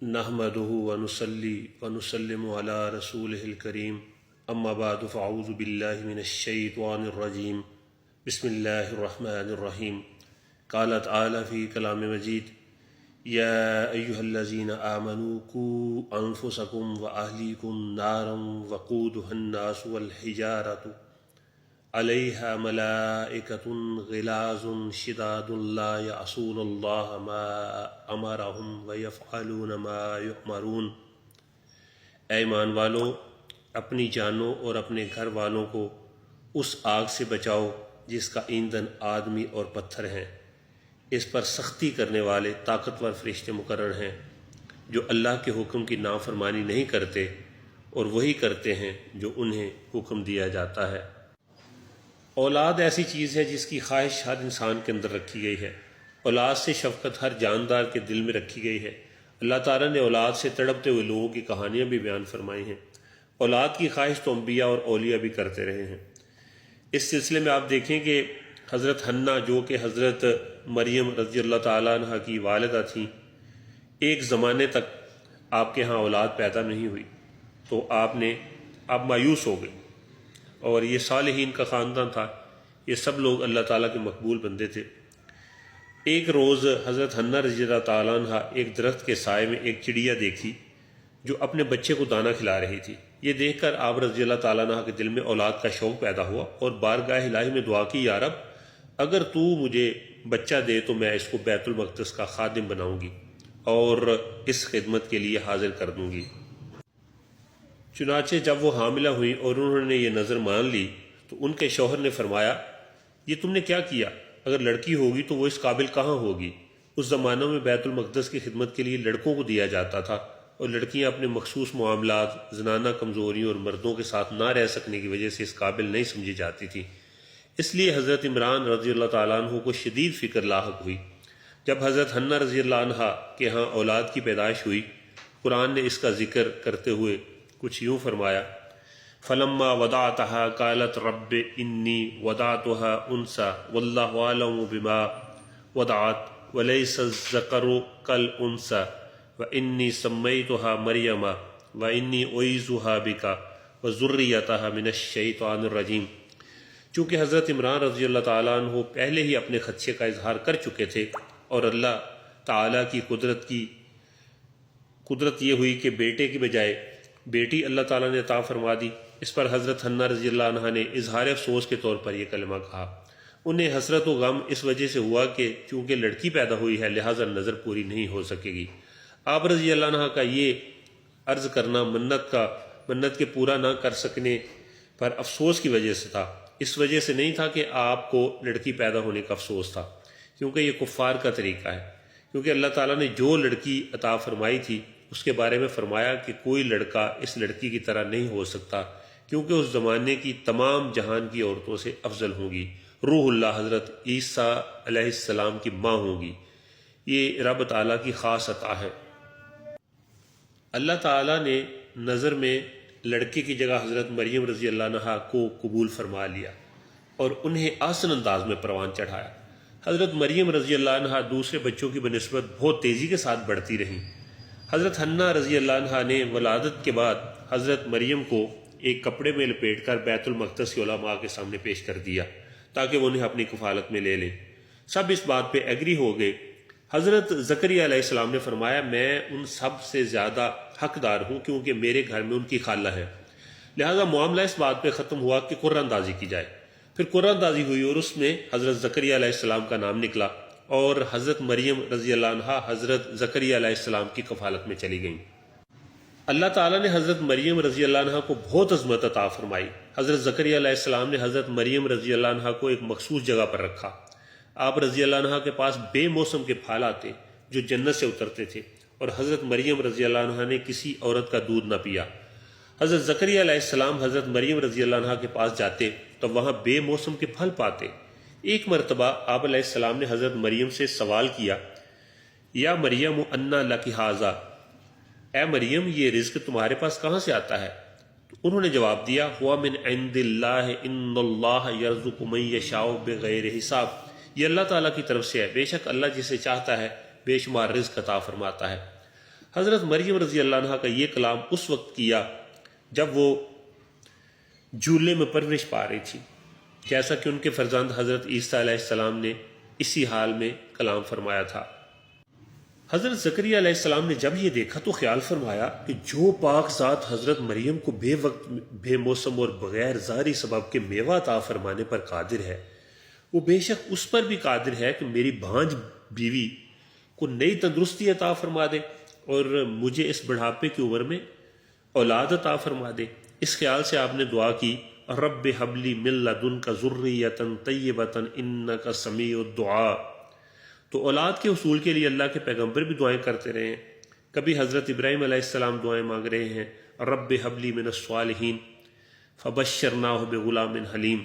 نحمدہ ونصلی ونسلم علی رسولہ الکریم اما بعد فاعوذ باللہ من الشیطان الرجیم بسم اللہ الرحمن الرحیم قال تعالی فی کلام مجید یا ایہا الذین آمنوا قوا انفسکم واہلیکم نارا وقودها الناس والحجارة علیہا ملائکۃ غلاظ شداد لا یعصون اللہ ما امرہم ویفعلون ما یؤمرون۔ اے ایمان والو، اپنی جانوں اور اپنے گھر والوں کو اس آگ سے بچاؤ جس کا ایندھن آدمی اور پتھر ہیں، اس پر سختی کرنے والے طاقتور فرشتے مقرر ہیں جو اللہ کے حکم کی نافرمانی نہیں کرتے اور وہی کرتے ہیں جو انہیں حکم دیا جاتا ہے۔ اولاد ایسی چیز ہے جس کی خواہش ہر انسان کے اندر رکھی گئی ہے۔ اولاد سے شفقت ہر جاندار کے دل میں رکھی گئی ہے۔ اللہ تعالیٰ نے اولاد سے تڑپتے ہوئے لوگوں کی کہانیاں بھی بیان فرمائی ہیں۔ اولاد کی خواہش تو انبیاء اور اولیاء بھی کرتے رہے ہیں۔ اس سلسلے میں آپ دیکھیں کہ حضرت حنہ جو کہ حضرت مریم رضی اللہ تعالیٰ عنہ کی والدہ تھیں، ایک زمانے تک آپ کے ہاں اولاد پیدا نہیں ہوئی تو آپ مایوس ہو گئے، اور یہ صالحین کا خاندان تھا، یہ سب لوگ اللہ تعالیٰ کے مقبول بندے تھے۔ ایک روز حضرت حنہ رضی اللہ تعالیٰ عنہ ایک درخت کے سائے میں ایک چڑیا دیکھی جو اپنے بچے کو دانہ کھلا رہی تھی۔ یہ دیکھ کر آپ رضی اللہ تعالیٰ عنہ کے دل میں اولاد کا شوق پیدا ہوا اور بارگاہ الہی میں دعا کی، یا رب اگر تو مجھے بچہ دے تو میں اس کو بیت المقدس کا خادم بناؤں گی اور اس خدمت کے لیے حاضر کر دوں گی۔ چنانچہ جب وہ حاملہ ہوئی اور انہوں نے یہ نظر مان لی تو ان کے شوہر نے فرمایا، یہ تم نے کیا کیا؟ اگر لڑکی ہوگی تو وہ اس قابل کہاں ہوگی؟ اس زمانہ میں بیت المقدس کی خدمت کے لیے لڑکوں کو دیا جاتا تھا، اور لڑکیاں اپنے مخصوص معاملات، زنانہ کمزوریوں اور مردوں کے ساتھ نہ رہ سکنے کی وجہ سے اس قابل نہیں سمجھی جاتی تھی۔ اس لیے حضرت عمران رضی اللہ تعالیٰ عنہ کو شدید فکر لاحق ہوئی۔ جب حضرت حنہ رضی اللہ عنہ کے ہاں اولاد کی پیدائش ہوئی، قرآن نے اس کا ذکر کرتے ہوئے کچھ یوں فرمایا، فلما وضعتها قالت رب انی وضعتها انثى واللہ اعلم بما وضعت وليس الذکر کالانثى وانی سمیتها مریم وانی اعیذها بک وذریتها من الشیطان الرجیم۔ چونکہ حضرت عمران رضی اللہ تعالیٰ عنہ پہلے ہی اپنے خدشے کا اظہار کر چکے تھے، اور اللہ تعالیٰ کی قدرت یہ ہوئی کہ بیٹے کی بجائے بیٹی اللہ تعالیٰ نے عطا فرما دی، اس پر حضرت حنہ رضی اللہ عنہ نے اظہار افسوس کے طور پر یہ کلمہ کہا۔ انہیں حسرت و غم اس وجہ سے ہوا کہ چونکہ لڑکی پیدا ہوئی ہے لہٰذا نظر پوری نہیں ہو سکے گی۔ آپ رضی اللہ عنہ کا یہ عرض کرنا منت کے پورا نہ کر سکنے پر افسوس کی وجہ سے تھا، اس وجہ سے نہیں تھا کہ آپ کو لڑکی پیدا ہونے کا افسوس تھا، کیونکہ یہ کفار کا طریقہ ہے۔ کیونکہ اللہ تعالیٰ نے جو لڑکی عطا فرمائی تھی اس کے بارے میں فرمایا کہ کوئی لڑکا اس لڑکی کی طرح نہیں ہو سکتا، کیونکہ اس زمانے کی تمام جہان کی عورتوں سے افضل ہوگی۔ روح اللہ حضرت عیسیٰ علیہ السلام کی ماں ہوگی۔ یہ رب تعالیٰ کی خاص عطا ہے۔ اللہ تعالیٰ نے نظر میں لڑکے کی جگہ حضرت مریم رضی اللہ عنہا کو قبول فرما لیا اور انہیں آسن انداز میں پروان چڑھایا۔ حضرت مریم رضی اللہ عنہا دوسرے بچوں کی بنسبت بہت تیزی کے ساتھ بڑھتی رہیں۔ حضرت حنہ رضی اللہ عنہا نے ولادت کے بعد حضرت مریم کو ایک کپڑے میں لپیٹ کر بیت المقدس کے علماء کے سامنے پیش کر دیا تاکہ وہ انہیں اپنی کفالت میں لے لیں۔ سب اس بات پہ ایگری ہو گئے۔ حضرت زکریا علیہ السلام نے فرمایا، میں ان سب سے زیادہ حقدار ہوں کیونکہ میرے گھر میں ان کی خالہ ہے، لہذا معاملہ اس بات پہ ختم ہوا کہ قرآن اندازی کی جائے۔ پھر قرآن اندازی ہوئی اور اس میں حضرت زکریا علیہ السلام کا نام نکلا، اور حضرت مریم رضی اللہ عنہا حضرت زکریا علیہ السلام کی کفالت میں چلی گئیں۔ اللہ تعالیٰ نے حضرت مریم رضی اللہ عنہا کو بہت عظمت عطا فرمائی۔ حضرت زکریا علیہ السلام نے حضرت مریم رضی اللہ عنہا کو ایک مخصوص جگہ پر رکھا۔ آپ رضی اللہ عنہا کے پاس بے موسم کے پھل آتے جو جنت سے اترتے تھے، اور حضرت مریم رضی اللہ عنہا نے کسی عورت کا دودھ نہ پیا۔ حضرت زکریا علیہ السلام حضرت مریم رضی اللہ عنہا کے پاس جاتے تو وہاں بے موسم کے پھل پاتے۔ ایک مرتبہ آپ علیہ السلام نے حضرت مریم سے سوال کیا، یا مریم انا لک ھذا، اے مریم یہ رزق تمہارے پاس کہاں سے آتا ہے؟ تو انہوں نے جواب دیا، ہوا من عند اللہ ان اللہ یرزق من یشاء بغیر حساب، یہ اللہ تعالیٰ کی طرف سے ہے، بے شک اللہ جسے چاہتا ہے بے شمار رزق عطا فرماتا ہے۔ حضرت مریم رضی اللہ عنہ کا یہ کلام اس وقت کیا جب وہ جھولے میں پرورش پا رہی تھی، جیسا کہ ان کے فرزند حضرت عیسیٰ علیہ السلام نے اسی حال میں کلام فرمایا تھا۔ حضرت زکریا علیہ السلام نے جب یہ دیکھا تو خیال فرمایا کہ جو پاک ذات حضرت مریم کو بے وقت، بے موسم اور بغیر ظاہری سبب کے میوہ عطا فرمانے پر قادر ہے، وہ بے شک اس پر بھی قادر ہے کہ میری بھانج بیوی کو نئی تندرستی عطا فرما دے اور مجھے اس بڑھاپے کی عمر میں اولاد عطا فرما دے۔ اس خیال سے آپ نے دعا کی، رب حبلی من لدنک ذریۃ طیبۃ انک سمیع الدعاء۔ تو اولاد کے حصول کے لیے اللہ کے پیغمبر بھی دعائیں کرتے رہے ہیں۔ کبھی حضرت ابراہیم علیہ السلام دعائیں مانگ رہے ہیں، رب حبلی من الصالحین فبشرناہ بغلام حلیم۔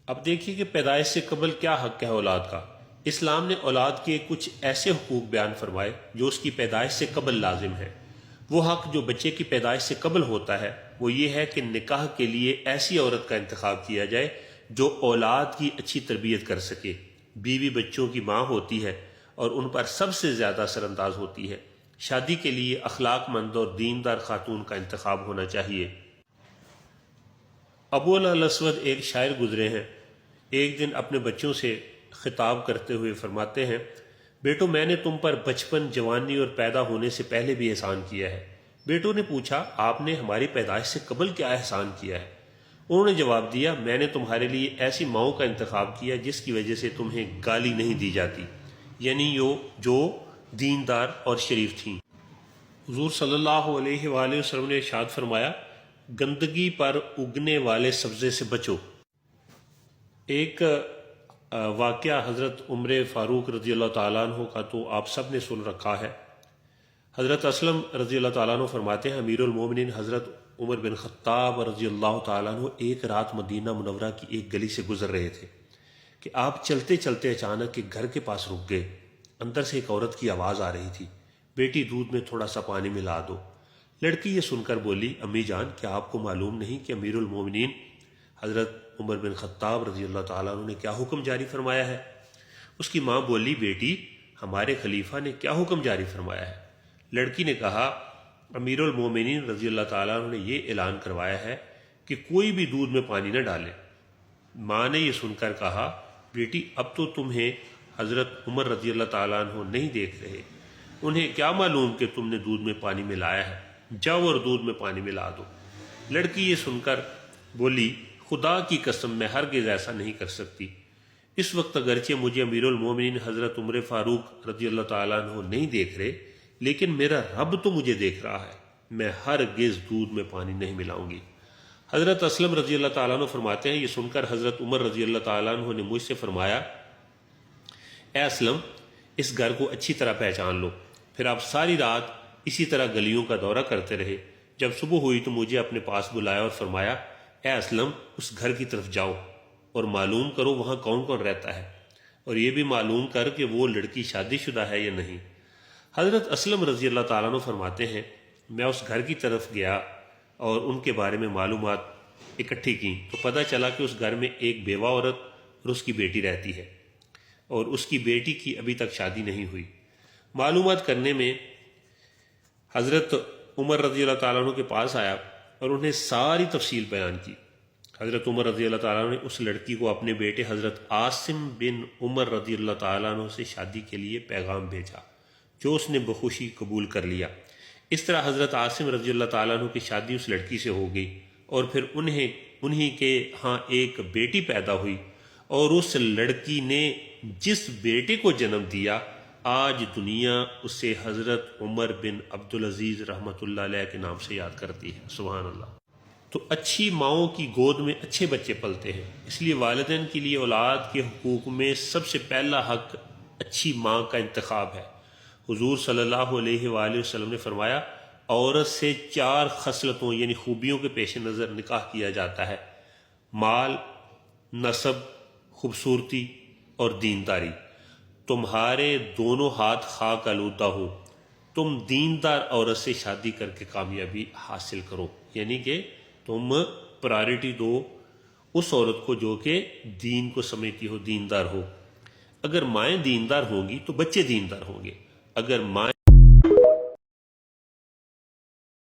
اب دیکھیے کہ پیدائش سے قبل کیا حق ہے اولاد کا۔ اسلام نے اولاد کے کچھ ایسے حقوق بیان فرمائے جو اس کی پیدائش سے قبل لازم ہے۔ وہ حق جو بچے کی پیدائش سے قبل ہوتا ہے وہ یہ ہے کہ نکاح کے لیے ایسی عورت کا انتخاب کیا جائے جو اولاد کی اچھی تربیت کر سکے۔ بیوی بچوں کی ماں ہوتی ہے اور ان پر سب سے زیادہ اثر انداز ہوتی ہے۔ شادی کے لیے اخلاق مند اور دیندار خاتون کا انتخاب ہونا چاہیے۔ ابو الاسود ایک شاعر گزرے ہیں، ایک دن اپنے بچوں سے خطاب کرتے ہوئے فرماتے ہیں، بیٹو میں نے تم پر بچپن، جوانی اور پیدا ہونے سے پہلے بھی احسان کیا ہے۔ بیٹوں نے پوچھا، آپ نے ہماری پیدائش سے قبل کیا احسان کیا ہے؟ انہوں نے جواب دیا، میں نے تمہارے لیے ایسی ماؤں کا انتخاب کیا جس کی وجہ سے تمہیں گالی نہیں دی جاتی، یعنی جو دیندار اور شریف تھیں۔ حضور صلی اللہ علیہ وآلہ وسلم نے ارشاد فرمایا، گندگی پر اگنے والے سبزے سے بچو۔ ایک واقعہ حضرت عمر فاروق رضی اللہ تعالیٰ عنہ کا تو آپ سب نے سن رکھا ہے۔ حضرت اسلم رضی اللہ تعالیٰ عنہ فرماتے ہیں، امیر المومنین حضرت عمر بن خطاب رضی اللہ تعالیٰ عنہ ایک رات مدینہ منورہ کی ایک گلی سے گزر رہے تھے کہ آپ چلتے چلتے اچانک ایک گھر کے پاس رک گئے۔ اندر سے ایک عورت کی آواز آ رہی تھی، بیٹی دودھ میں تھوڑا سا پانی ملا دو۔ لڑکی یہ سن کر بولی، امی جان کیا آپ کو معلوم نہیں کہ امیر المومنین حضرت عمر بن خطاب رضی اللہ تعالیٰ عنہ نے کیا حکم جاری فرمایا ہے؟ اس کی ماں بولی، بیٹی ہمارے خلیفہ نے کیا حکم جاری فرمایا ہے؟ لڑکی نے کہا، امیر المومنین رضی اللہ تعالیٰ عنہ نے یہ اعلان کروایا ہے کہ کوئی بھی دودھ میں پانی نہ ڈالے۔ ماں نے یہ سن کر کہا، بیٹی اب تو تمہیں حضرت عمر رضی اللہ تعالیٰ عنہ نہیں دیکھ رہے، انہیں کیا معلوم کہ تم نے دودھ میں پانی ملایا ہے، جاؤ اور دودھ میں پانی ملا دو۔ لڑکی یہ سن کر بولی، خدا کی قسم میں ہرگز ایسا نہیں کر سکتی۔ اس وقت اگرچہ مجھے امیر المومنین حضرت عمر فاروق رضی اللہ تعالیٰ عنہ نہیں دیکھ رہے، لیکن میرا رب تو مجھے دیکھ رہا ہے، میں ہرگز دودھ میں پانی نہیں ملاؤں گی۔ حضرت اسلم رضی اللہ تعالیٰ عنہ فرماتے ہیں، یہ سن کر حضرت عمر رضی اللہ تعالیٰ عنہ نے مجھ سے فرمایا، اے اسلم اس گھر کو اچھی طرح پہچان لو۔ پھر آپ ساری رات اسی طرح گلیوں کا دورہ کرتے رہے۔ جب صبح ہوئی تو مجھے اپنے پاس بلایا اور فرمایا، اے اسلم اس گھر کی طرف جاؤ اور معلوم کرو وہاں کون کون رہتا ہے، اور یہ بھی معلوم کر کہ وہ لڑکی شادی شدہ ہے یا نہیں۔ حضرت اسلم رضی اللہ تعالیٰ عنہ فرماتے ہیں، میں اس گھر کی طرف گیا اور ان کے بارے میں معلومات اکٹھی کی تو پتہ چلا کہ اس گھر میں ایک بیوہ عورت اور اس کی بیٹی رہتی ہے، اور اس کی بیٹی کی ابھی تک شادی نہیں ہوئی۔ معلومات کرنے میں حضرت عمر رضی اللہ تعالیٰ عنہ کے پاس آیا اور انہیں ساری تفصیل بیان کی۔ حضرت عمر رضی اللہ تعالیٰ عنہ نے اس لڑکی کو اپنے بیٹے حضرت عاصم بن عمر رضی اللہ تعالیٰ عنہ سے شادی کے لیے پیغام بھیجا، جو اس نے بخوشی قبول کر لیا۔ اس طرح حضرت عاصم رضی اللہ تعالیٰ عنہ کی شادی اس لڑکی سے ہو گئی، اور پھر انہی کے ہاں ایک بیٹی پیدا ہوئی، اور اس لڑکی نے جس بیٹے کو جنم دیا آج دنیا اسے حضرت عمر بن عبدالعزیز رحمۃ اللہ علیہ کے نام سے یاد کرتی ہے۔ سبحان اللہ۔ تو اچھی ماؤں کی گود میں اچھے بچے پلتے ہیں، اس لیے والدین کے لیے اولاد کے حقوق میں سب سے پہلا حق اچھی ماں کا انتخاب ہے۔ حضور صلی اللہ علیہ وآلہ وسلم نے فرمایا، عورت سے 4 خصلتوں یعنی خوبیوں کے پیش نظر نکاح کیا جاتا ہے: مال، نسب، خوبصورتی اور دینداری۔ تمہارے دونوں ہاتھ خاک آلودہ ہو، تم دیندار عورت سے شادی کر کے کامیابی حاصل کرو، یعنی کہ تم پرائرٹی دو اس عورت کو جو کہ دین کو سمجھتی ہو، دیندار ہو۔ اگر مائیں دیندار ہوں گی تو بچے دیندار ہوں گے، اگر مائیں